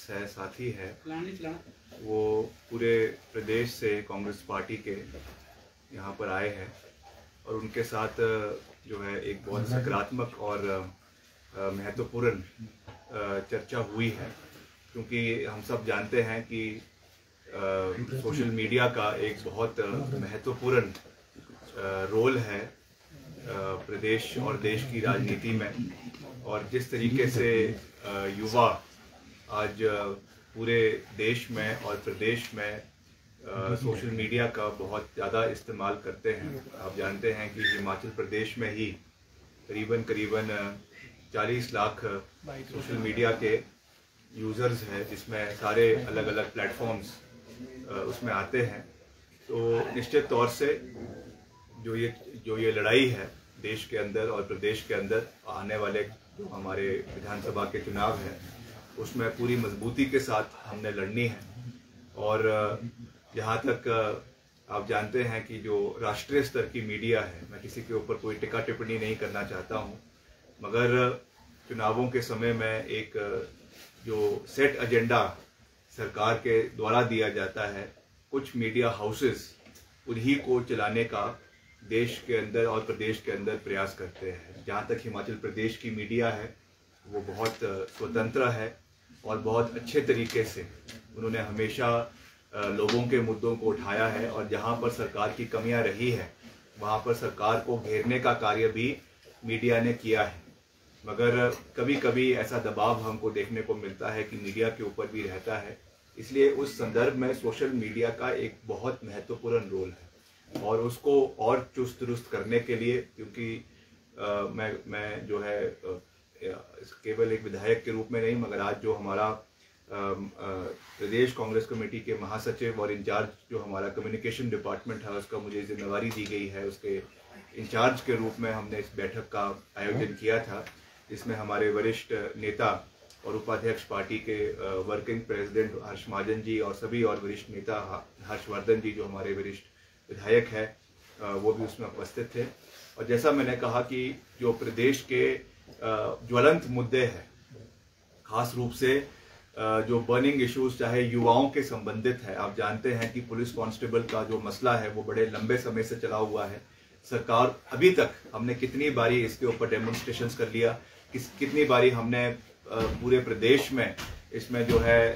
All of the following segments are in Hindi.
साथी है वो पूरे प्रदेश से कांग्रेस पार्टी के यहाँ पर आए हैं और उनके साथ जो है एक बहुत सकारात्मक और महत्वपूर्ण चर्चा हुई है, क्योंकि हम सब जानते हैं कि सोशल मीडिया का एक बहुत महत्वपूर्ण रोल है प्रदेश और देश की राजनीति में। और जिस तरीके से युवा आज पूरे देश में और प्रदेश में सोशल मीडिया का बहुत ज़्यादा इस्तेमाल करते हैं। आप जानते हैं कि हिमाचल प्रदेश में ही करीबन 40 लाख सोशल मीडिया के यूज़र्स हैं, जिसमें सारे अलग अलग प्लेटफॉर्म्स उसमें आते हैं। तो निश्चित तौर से जो ये लड़ाई है देश के अंदर और प्रदेश के अंदर आने वाले जो हमारे विधानसभा के चुनाव हैं, उसमें पूरी मजबूती के साथ हमने लड़नी है। और जहाँ तक आप जानते हैं कि जो राष्ट्रीय स्तर की मीडिया है, मैं किसी के ऊपर कोई टिक्का टिप्पणी नहीं करना चाहता हूँ, मगर चुनावों के समय में एक जो सेट एजेंडा सरकार के द्वारा दिया जाता है, कुछ मीडिया हाउसेस उन्हीं को चलाने का देश के अंदर और प्रदेश के अंदर प्रयास करते हैं। जहाँ तक हिमाचल प्रदेश की मीडिया है, वो बहुत स्वतंत्र है और बहुत अच्छे तरीके से उन्होंने हमेशा लोगों के मुद्दों को उठाया है। और जहाँ पर सरकार की कमियां रही है, वहाँ पर सरकार को घेरने का कार्य भी मीडिया ने किया है। मगर कभी कभी ऐसा दबाव हमको देखने को मिलता है कि मीडिया के ऊपर भी रहता है। इसलिए उस संदर्भ में सोशल मीडिया का एक बहुत महत्वपूर्ण रोल है और उसको और चुस्त दुरुस्त करने के लिए, क्योंकि मैं जो है केवल एक विधायक के रूप में नहीं, मगर आज जो हमारा प्रदेश कांग्रेस कमेटी के महासचिव और इंचार्ज जो हमारा कम्युनिकेशन डिपार्टमेंट है, उसका मुझे जिम्मेवारी दी गई है। उसके इंचार्ज के रूप में हमने इस बैठक का आयोजन किया था, जिसमें हमारे वरिष्ठ नेता और उपाध्यक्ष पार्टी के वर्किंग प्रेसिडेंट हर्ष महाजन जी और सभी और वरिष्ठ नेता हर्षवर्धन जी जो हमारे वरिष्ठ विधायक है, वो भी उसमें उपस्थित थे। और जैसा मैंने कहा कि जो प्रदेश के ज्वलंत मुद्दे हैं, खास रूप से जो बर्निंग इश्यूज चाहे युवाओं के संबंधित है। आप जानते हैं कि पुलिस कांस्टेबल का जो मसला है वो बड़े लंबे समय से चला हुआ है। सरकार अभी तक हमने कितनी बारी इसके ऊपर डेमोन्स्ट्रेशंस कर लिया, कितनी बारी हमने पूरे प्रदेश में इसमें जो है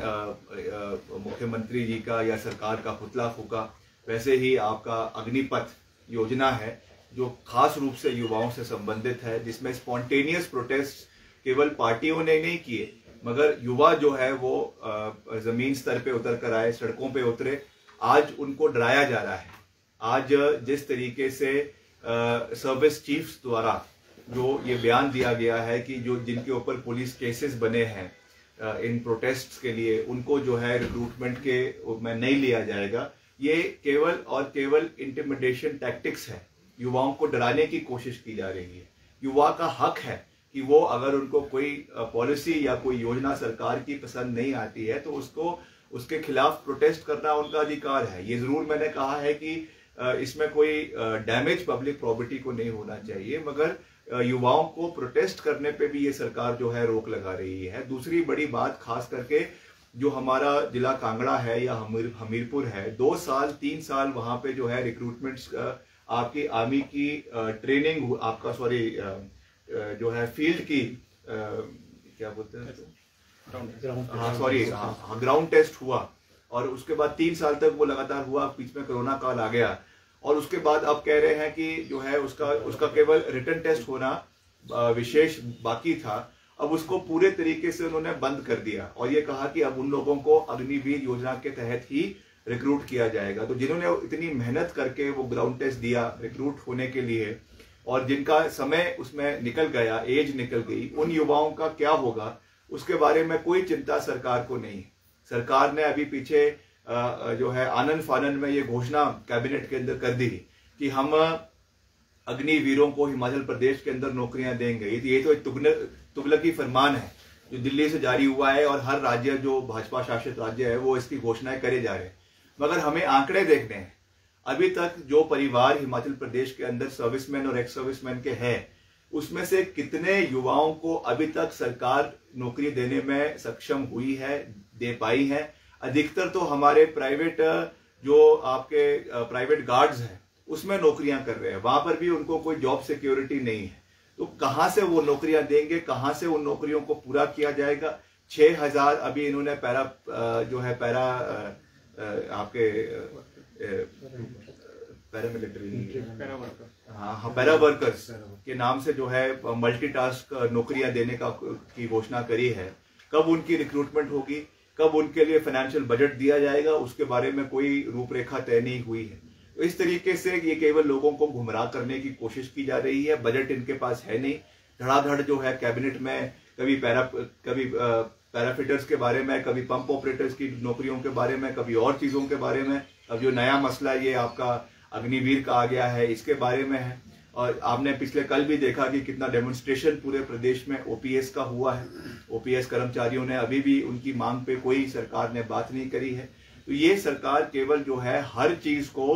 मुख्यमंत्री जी का या सरकार का पुतला फूका। वैसे ही आपका अग्निपथ योजना है जो खास रूप से युवाओं से संबंधित है, जिसमें स्पॉन्टेनियस प्रोटेस्ट केवल पार्टियों ने नहीं किए, मगर युवा जो है वो जमीन स्तर पे उतर कर आए, सड़कों पे उतरे। आज उनको डराया जा रहा है। आज जिस तरीके से सर्विस चीफ्स द्वारा जो ये बयान दिया गया है कि जो जिनके ऊपर पुलिस केसेस बने हैं इन प्रोटेस्ट्स के लिए, उनको जो है रिक्रूटमेंट के में नहीं लिया जाएगा, ये केवल और केवल इंटिमिडेशन टैक्टिक्स है। युवाओं को डराने की कोशिश की जा रही है। युवा का हक है कि वो अगर उनको कोई पॉलिसी या कोई योजना सरकार की पसंद नहीं आती है तो उसके खिलाफ प्रोटेस्ट करना उनका अधिकार है। ये जरूर मैंने कहा है कि इसमें कोई डैमेज पब्लिक प्रॉपर्टी को नहीं होना चाहिए, मगर युवाओं को प्रोटेस्ट करने पे भी ये सरकार जो है रोक लगा रही है। दूसरी बड़ी बात, खास करके जो हमारा जिला कांगड़ा है या हमीरपुर है, 2 साल 3 साल वहां पे जो है रिक्रूटमेंट्स आपकी आर्मी की ट्रेनिंग आपका जो है फील्ड की क्या बोलते हैं ग्राउंड टेस्ट हुआ और उसके बाद 3 साल तक वो लगातार हुआ। बीच में कोरोना काल आ गया और उसके बाद अब कह रहे हैं कि जो है उसका केवल रिटन टेस्ट होना विशेष बाकी था। अब उसको पूरे तरीके से उन्होंने बंद कर दिया और ये कहा कि अब उन लोगों को अग्निवीर योजना के तहत ही रिक्रूट किया जाएगा। तो जिन्होंने इतनी मेहनत करके वो ग्राउंड टेस्ट दिया रिक्रूट होने के लिए और जिनका समय उसमें निकल गया, एज निकल गई, उन युवाओं का क्या होगा उसके बारे में कोई चिंता सरकार को नहीं। सरकार ने अभी पीछे जो है आनन फानन में ये घोषणा कैबिनेट के अंदर कर दी कि हम अग्निवीरों को हिमाचल प्रदेश के अंदर नौकरियां देंगे। ये तो एक तुगलकी फरमान है जो दिल्ली से जारी हुआ है और हर राज्य जो भाजपा शासित राज्य है वो इसकी घोषणाएं करे जा रहे हैं। मगर हमें आंकड़े देखने हैं। अभी तक जो परिवार हिमाचल प्रदेश के अंदर सर्विसमैन और एक्स सर्विसमैन के हैं उसमें से कितने युवाओं को अभी तक सरकार नौकरी देने में सक्षम हुई है, दे पाई है। अधिकतर तो हमारे प्राइवेट जो आपके प्राइवेट गार्ड्स हैं उसमें नौकरियां कर रहे हैं, वहां पर भी उनको कोई जॉब सिक्योरिटी नहीं है। तो कहां से वो नौकरियां देंगे, कहां से उन नौकरियों को पूरा किया जाएगा। 6000 अभी इन्होंने पैरा आपके पैरामिलिट्री पैरा वर्कर्स के नाम से जो है मल्टीटास्क नौकरियां देने की घोषणा करी है। कब उनकी रिक्रूटमेंट होगी, कब उनके लिए फाइनेंशियल बजट दिया जाएगा, उसके बारे में कोई रूपरेखा तय नहीं हुई है। तो इस तरीके से ये केवल लोगों को गुमराह करने की कोशिश की जा रही है। बजट इनके पास है नहीं, धड़ाधड़ जो है कैबिनेट में कभी पैराफिटर्स के बारे में, कभी पंप ऑपरेटर्स की नौकरियों के बारे में, कभी और चीजों के बारे में। अब जो नया मसला ये आपका अग्निवीर का आ गया है, इसके बारे में है। और आपने पिछले कल भी देखा कि कितना डेमोन्स्ट्रेशन पूरे प्रदेश में ओपीएस का हुआ है। ओपीएस कर्मचारियों ने अभी भी उनकी मांग पे कोई सरकार ने बात नहीं करी है। तो ये सरकार केवल जो है हर चीज को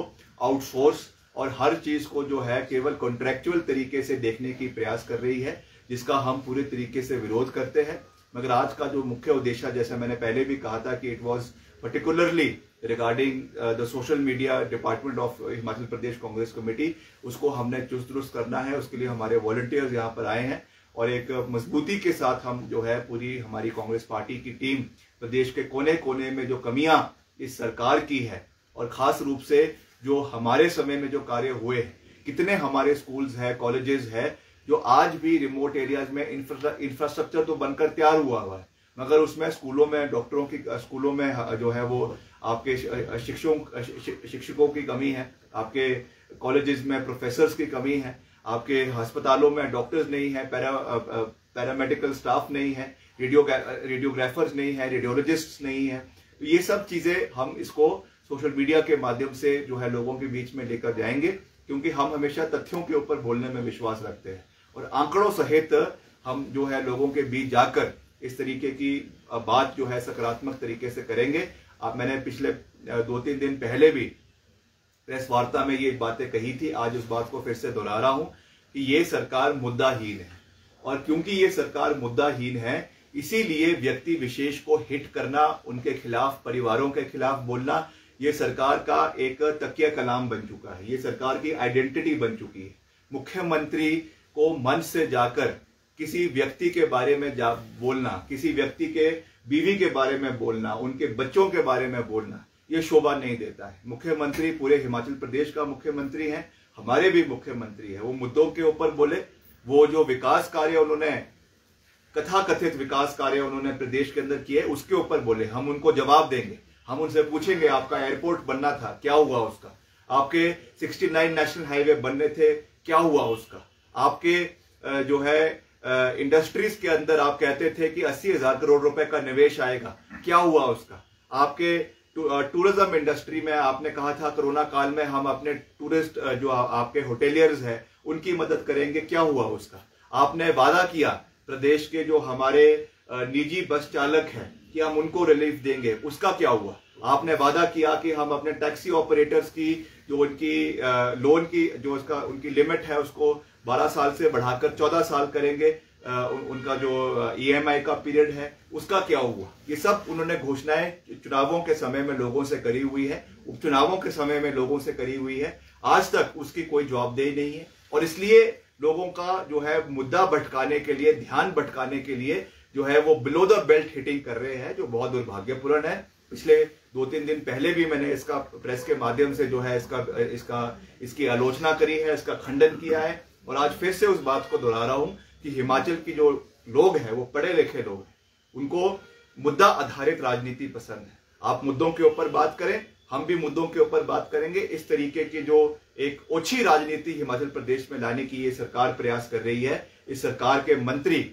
आउटसोर्स और हर चीज को जो है केवल कॉन्ट्रैक्चुअल तरीके से देखने की प्रयास कर रही है, जिसका हम पूरे तरीके से विरोध करते हैं। मगर आज का जो मुख्य उद्देश्य, जैसे मैंने पहले भी कहा था कि it was particularly regarding the social media department of Himachal Pradesh Congress committee, उसको हमने चुस्त दुरुस्त करना है। उसके लिए हमारे वॉलंटियर्स यहाँ पर आए हैं और एक मजबूती के साथ हम जो है पूरी हमारी कांग्रेस पार्टी की टीम प्रदेश के कोने कोने में जो कमियां इस सरकार की है और खास रूप से जो हमारे समय में जो कार्य हुए हैं, कितने हमारे स्कूल्स है, कॉलेजेस है जो आज भी रिमोट एरियाज में इंफ्रास्ट्रक्चर तो बनकर तैयार हुआ है, मगर उसमें स्कूलों में डॉक्टरों की, स्कूलों में जो है वो आपके शिक्षकों की कमी है, आपके कॉलेजेस में प्रोफेसर्स की कमी है, आपके अस्पतालों में डॉक्टर्स नहीं है, पैरामेडिकल स्टाफ नहीं है, रेडियोग्राफर्स नहीं है, रेडियोलॉजिस्ट्स नहीं है। तो ये सब चीजें हम इसको सोशल मीडिया के माध्यम से जो है लोगों के बीच में लेकर जाएंगे, क्योंकि हम हमेशा तथ्यों के ऊपर बोलने में विश्वास रखते हैं और आंकड़ों सहित हम जो है लोगों के बीच जाकर इस तरीके की बात जो है सकारात्मक तरीके से करेंगे। मैंने पिछले 2-3 दिन पहले भी प्रेस वार्ता में ये बातें कही थी, आज उस बात को फिर से दोहरा रहा हूं कि ये सरकार मुद्दाहीन है। और क्योंकि ये सरकार मुद्दाहीन है, इसीलिए व्यक्ति विशेष को हिट करना, उनके खिलाफ, परिवारों के खिलाफ बोलना, ये सरकार का एक तकिया कलाम बन चुका है। ये सरकार की आइडेंटिटी बन चुकी है। मुख्यमंत्री को मंच से जाकर किसी व्यक्ति के बारे में बोलना, किसी व्यक्ति के बीवी के बारे में बोलना, उनके बच्चों के बारे में बोलना, ये शोभा नहीं देता है। मुख्यमंत्री पूरे हिमाचल प्रदेश का मुख्यमंत्री है, हमारे भी मुख्यमंत्री है। वो मुद्दों के ऊपर बोले, वो जो विकास कार्य उन्होंने, कथाकथित विकास कार्य उन्होंने प्रदेश के अंदर किए, उसके ऊपर बोले। हम उनको जवाब देंगे, हम उनसे पूछेंगे आपका एयरपोर्ट बनना था, क्या हुआ उसका? आपके 69 नेशनल हाईवे बनने थे, क्या हुआ उसका? आपके जो है इंडस्ट्रीज के अंदर आप कहते थे कि 80,000 करोड़ रुपए का निवेश आएगा, क्या हुआ उसका? आपके टूरिज्म इंडस्ट्री में आपने कहा था कोरोना काल में हम अपने टूरिस्ट जो आपके होटेलियर्स हैं उनकी मदद करेंगे, क्या हुआ उसका? आपने वादा किया प्रदेश के जो हमारे निजी बस चालक हैं कि हम उनको रिलीफ देंगे, उसका क्या हुआ? आपने वादा किया कि हम अपने टैक्सी ऑपरेटर्स की जो उनकी लोन की जो उसका उनकी लिमिट है उसको 12 साल से बढ़ाकर 14 साल करेंगे, उनका जो EMI का पीरियड है उसका क्या हुआ? ये सब उन्होंने घोषणाएं चुनावों के समय में लोगों से करी हुई है, उपचुनावों के समय में लोगों से करी हुई है। आज तक उसकी कोई जवाबदेही नहीं है और इसलिए लोगों का जो है मुद्दा भटकाने के लिए, ध्यान भटकाने के लिए जो है वो बिलो द बेल्ट हिटिंग कर रहे हैं, जो बहुत दुर्भाग्यपूर्ण है। पिछले 2-3 दिन पहले भी मैंने इसका प्रेस के माध्यम से जो है इसकी आलोचना करी है, इसका खंडन किया है और आज फिर से उस बात को दोहरा रहा हूं कि हिमाचल की जो लोग हैं वो पढ़े लिखे लोग हैं, उनको मुद्दा आधारित राजनीति पसंद है। आप मुद्दों के ऊपर बात करें, हम भी मुद्दों के ऊपर बात करेंगे। इस तरीके की जो एक ओछी राजनीति हिमाचल प्रदेश में लाने की ये सरकार प्रयास कर रही है। इस सरकार के मंत्री,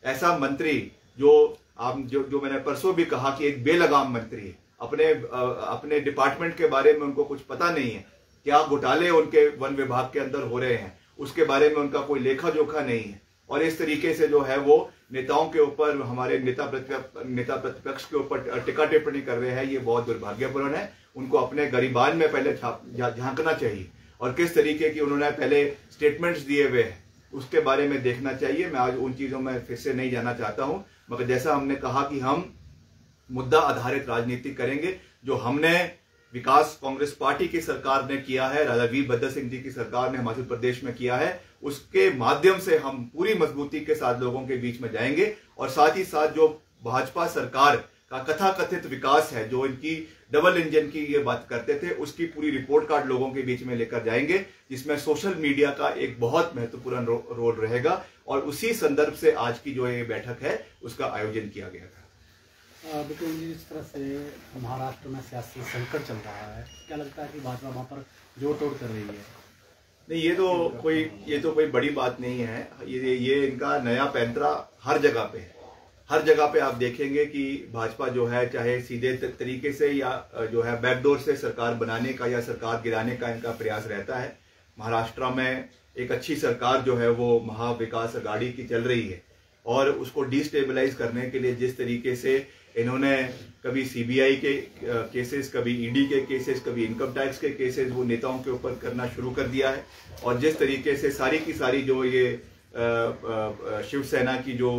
ऐसा मंत्री जो मैंने परसों भी कहा कि एक बेलगाम मंत्री है, अपने डिपार्टमेंट के बारे में उनको कुछ पता नहीं है, क्या घोटाले उनके वन विभाग के अंदर हो रहे हैं उसके बारे में उनका कोई लेखा जोखा नहीं है। और इस तरीके से जो है वो नेताओं के ऊपर, हमारे नेता प्रतिपक्ष के ऊपर टिक्का टिप्पणी कर रहे हैं, ये बहुत दुर्भाग्यपूर्ण है। उनको अपने गरिबान में पहले झांकना चाहिए और किस तरीके की उन्होंने पहले स्टेटमेंट्स दिए हुए हैं उसके बारे में देखना चाहिए। मैं आज उन चीज़ों में फिर से नहीं जाना चाहता हूं, मगर जैसा हमने कहा कि हम मुद्दा आधारित राजनीति करेंगे। जो हमने विकास कांग्रेस पार्टी की सरकार ने किया है, राजा वीरभद्र सिंह जी की सरकार ने हिमाचल प्रदेश में किया है, उसके माध्यम से हम पूरी मजबूती के साथ लोगों के बीच में जाएंगे। और साथ ही साथ जो भाजपा सरकार का कथाकथित विकास है, जो इनकी डबल इंजन की ये बात करते थे, उसकी पूरी रिपोर्ट कार्ड लोगों के बीच में लेकर जाएंगे, जिसमें सोशल मीडिया का एक बहुत महत्वपूर्ण रोल रहेगा। और उसी संदर्भ से आज की जो ये बैठक है उसका आयोजन किया गया था। बिल्कुल जी, इस तरह से महाराष्ट्र में सियासी संकट चल रहा है, क्या लगता है कि भाजपा वहाँ पर जोड़ तोड़ कर रही है? नहीं, ये तो कोई बड़ी बात नहीं है। ये इनका नया पैंतरा हर जगह पे है। हर जगह पे आप देखेंगे कि भाजपा जो है, चाहे सीधे तरीके से या जो है बैकडोर से सरकार बनाने का या सरकार गिराने का इनका प्रयास रहता है। महाराष्ट्र में एक अच्छी सरकार जो है वो महाविकास अघाड़ी की चल रही है, और उसको डिस्टेबलाइज करने के लिए जिस तरीके से इन्होंने कभी सीबीआई के केसेस, कभी ईडी के केसेस, कभी इनकम टैक्स के केसेस वो नेताओं के ऊपर करना शुरू कर दिया है, और जिस तरीके से सारी की सारी जो ये शिवसेना की जो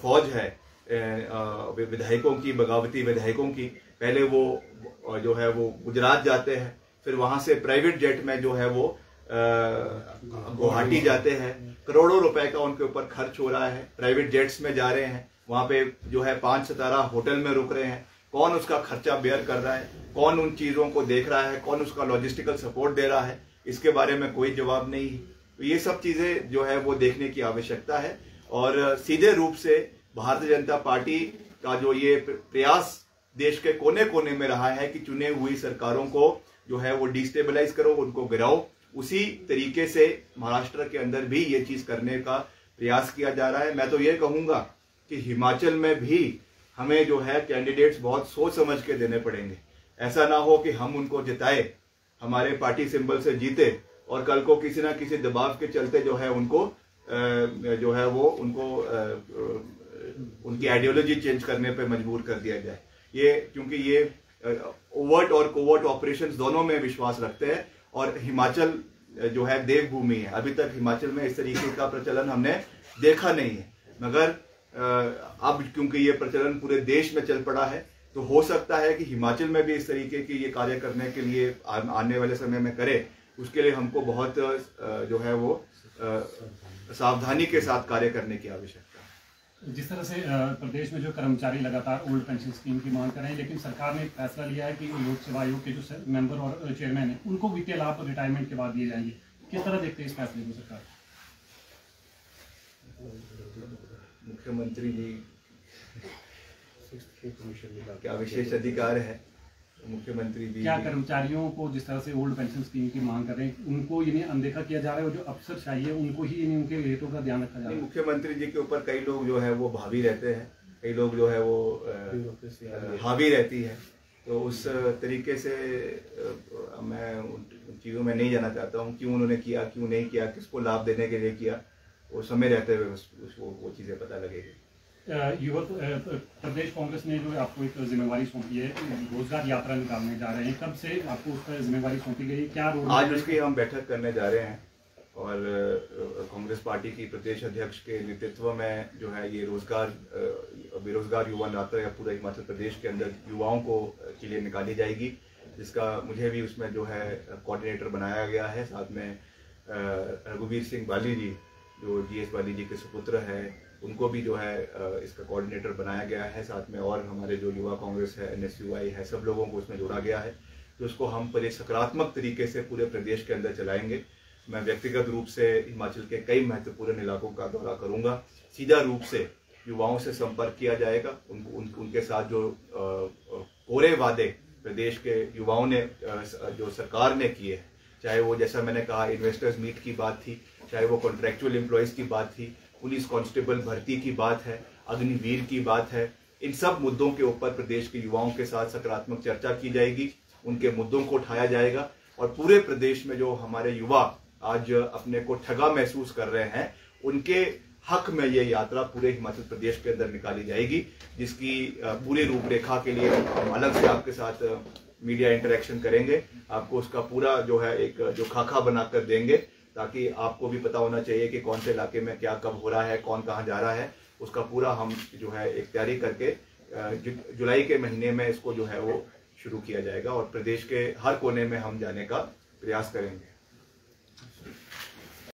फौज है विधायकों की, बगावती विधायकों की, पहले वो जो है वो गुजरात जाते हैं, फिर वहां से प्राइवेट जेट में जो है वो गुवाहाटी जाते हैं, करोड़ों रुपए का उनके ऊपर खर्च हो रहा है, प्राइवेट जेट्स में जा रहे हैं, वहां पे जो है 5 सितारा होटल में रुक रहे हैं। कौन उसका खर्चा बेयर कर रहा है, कौन उन चीजों को देख रहा है, कौन उसका लॉजिस्टिकल सपोर्ट दे रहा है, इसके बारे में कोई जवाब नहीं है। तो ये सब चीजें जो है वो देखने की आवश्यकता है। और सीधे रूप से भारतीय जनता पार्टी का जो ये प्रयास देश के कोने कोने में रहा है कि चुने हुई सरकारों को जो है वो डिस्टेबलाइज करो, उनको गिराओ, उसी तरीके से महाराष्ट्र के अंदर भी ये चीज करने का प्रयास किया जा रहा है। मैं तो ये कहूंगा कि हिमाचल में भी हमें जो है कैंडिडेट्स बहुत सोच समझ के देने पड़ेंगे। ऐसा ना हो कि हम उनको जिताए, हमारे पार्टी सिंबल से जीते, और कल को किसी ना किसी दबाव के चलते जो है उनको जो है वो उनको उनकी आइडियोलॉजी चेंज करने पे मजबूर कर दिया जाए। ये क्योंकि ये ओवर्ट और कोवर्ट ऑपरेशंस दोनों में विश्वास रखते हैं, और हिमाचल जो है देवभूमि है। अभी तक हिमाचल में इस तरीके का प्रचलन हमने देखा नहीं है, मगर अब क्योंकि ये प्रचलन पूरे देश में चल पड़ा है, तो हो सकता है कि हिमाचल में भी इस तरीके की ये कार्य करने के लिए आने वाले समय में करे। उसके लिए हमको बहुत जो है वो सावधानी के साथ कार्य करने की आवश्यकता है। जिस तरह से प्रदेश में जो कर्मचारी लगातार ओल्ड पेंशन स्कीम की मांग कर रहे हैं, लेकिन सरकार ने फैसला लिया है कि लोक सेवा आयोग के जो मेंबर और चेयरमैन हैं उनको वित्तीय लाभ रिटायरमेंट के बाद दिए जाएंगे। किस तरह देखते हैं इस फैसले को सरकार? मुख्यमंत्री जी क्या विशेष अधिकार है? मुख्यमंत्री जी क्या कर्मचारियों को जिस तरह से ओल्ड पेंशन स्कीम की मांग कर रहे हैं उनको इन्हें अनदेखा किया जा रहा है, और जो अफसरशाही है उनको ही इन्हें उनके हितों का ध्यान रखा जा रहा है? मुख्यमंत्री जी के ऊपर कई लोग जो है वो भावी रहते हैं, कई लोग जो है वो हावी रहती है। तो उस तरीके से मैं उन चीज़ों में नहीं जाना चाहता हूँ, क्यों उन्होंने किया, क्यों नहीं किया, किसको लाभ देने के लिए किया, वो समय रहते हुए उसको वो चीज़ें पता लगेगी। युवक प्रदेश कांग्रेस ने जो आपको एक जिम्मेवारी सौंपी है, रोजगार यात्रा निकालने जा रहे हैं, कब से आपको उस पर जिम्मेवारी सौंपी गई, क्या रोड? आज उसकी हम बैठक करने जा रहे हैं, और कांग्रेस पार्टी की प्रदेश अध्यक्ष के नेतृत्व में जो है ये बेरोजगार युवा यात्रा या पूरे हिमाचल प्रदेश के अंदर युवाओं को के लिए निकाली जाएगी, जिसका मुझे भी उसमें जो है कोऑर्डिनेटर बनाया गया है। साथ में रघुवीर सिंह बाली जी जो GS बाली जी के सुपुत्र है, उनको भी जो है इसका कोऑर्डिनेटर बनाया गया है। साथ में और हमारे जो युवा कांग्रेस है, NSUI है, सब लोगों को उसमें जोड़ा गया है। तो उसको हम पर एक सकारात्मक तरीके से पूरे प्रदेश के अंदर चलाएंगे। मैं व्यक्तिगत रूप से हिमाचल के कई महत्वपूर्ण इलाकों का दौरा करूंगा, सीधा रूप से युवाओं से संपर्क किया जाएगा, उनके साथ जो कोरे वादे प्रदेश के युवाओं ने जो सरकार ने किए, चाहे वो जैसा मैंने कहा इन्वेस्टर्स मीट की बात थी, चाहे वो कॉन्ट्रैक्चुअल एम्प्लॉयज़ की बात थी, पुलिस कांस्टेबल भर्ती की बात है, अग्निवीर की बात है, इन सब मुद्दों के ऊपर प्रदेश के युवाओं के साथ सकारात्मक चर्चा की जाएगी, उनके मुद्दों को उठाया जाएगा। और पूरे प्रदेश में जो हमारे युवा आज अपने को ठगा महसूस कर रहे हैं, उनके हक में ये यात्रा पूरे हिमाचल प्रदेश के अंदर निकाली जाएगी, जिसकी पूरी रूपरेखा के लिए हम अलग से आपके साथ मीडिया इंटरेक्शन करेंगे, आपको उसका पूरा जो है एक जो खाका बनाकर देंगे, ताकि आपको भी पता होना चाहिए कि कौन से इलाके में क्या कब हो रहा है, कौन कहाँ जा रहा है। उसका पूरा हम जो है एक तैयारी करके जुलाई के महीने में इसको जो है वो शुरू किया जाएगा और प्रदेश के हर कोने में हम जाने का प्रयास करेंगे।